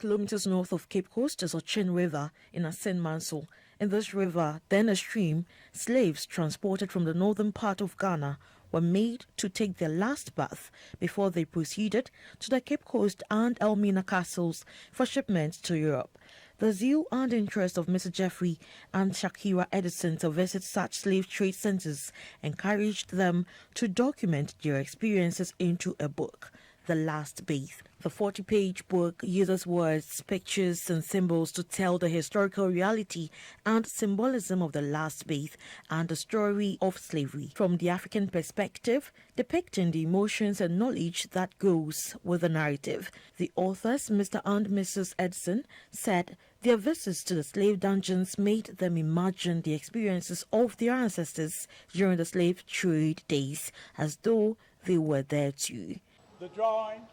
kilometers north of Cape Coast is Ochin River in Asen Manso. In this river, then a stream, slaves transported from the northern part of Ghana were made to take their last bath before they proceeded to the Cape Coast and Elmina castles for shipment to Europe. The zeal and interest of Mr. Jeffrey and Shakira Edison to visit such slave trade centers encouraged them to document their experiences into a book, The Last Bath. The 40-page book uses words, pictures, and symbols to tell the historical reality and symbolism of the last bath and the story of slavery from the African perspective, depicting the emotions and knowledge that goes with the narrative. The authors, Mr. and Mrs. Edson, said their visits to the slave dungeons made them imagine the experiences of their ancestors during the slave trade days as though they were there too. The drawings,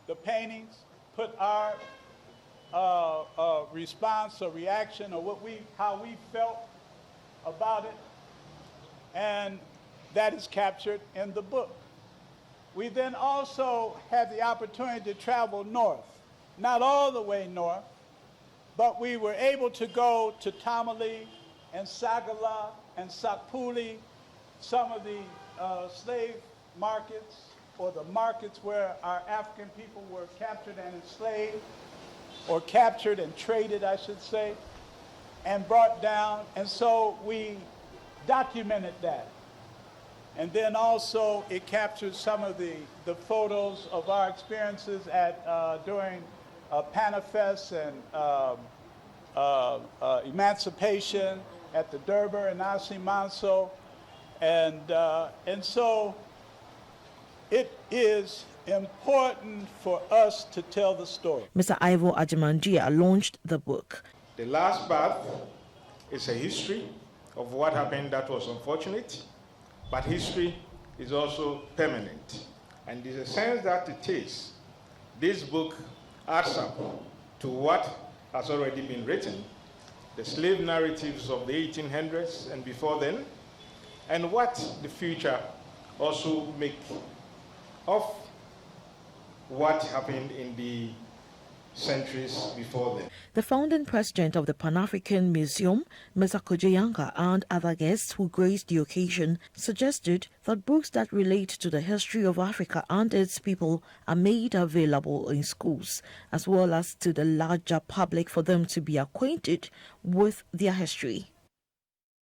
the paintings put our response or reaction or how we felt about it, and that is captured in the book. We then also had the opportunity to travel north, not all the way north, but we were able to go to Tamale and Sagala and Sakpuli, some of the slave markets, or the markets where our African people were captured and enslaved, or captured and traded, I should say, and brought down. And so we documented that. And then also it captured some of the photos of our experiences during Panifest and Emancipation at the Durbar and Asen Manso. And so it is important for us to tell the story. Mr. Ivo Ajimandia launched the book. The Last Bath is a history of what happened that was unfortunate, but history is also permanent. And in the sense that it is, this book adds up to what has already been written, the slave narratives of the 1800s and before then, and what the future also make of what happened in the centuries before then. The founding president of the Pan-African Museum, Mr. Kojayanga, and other guests who graced the occasion suggested that books that relate to the history of Africa and its people are made available in schools, as well as to the larger public for them to be acquainted with their history.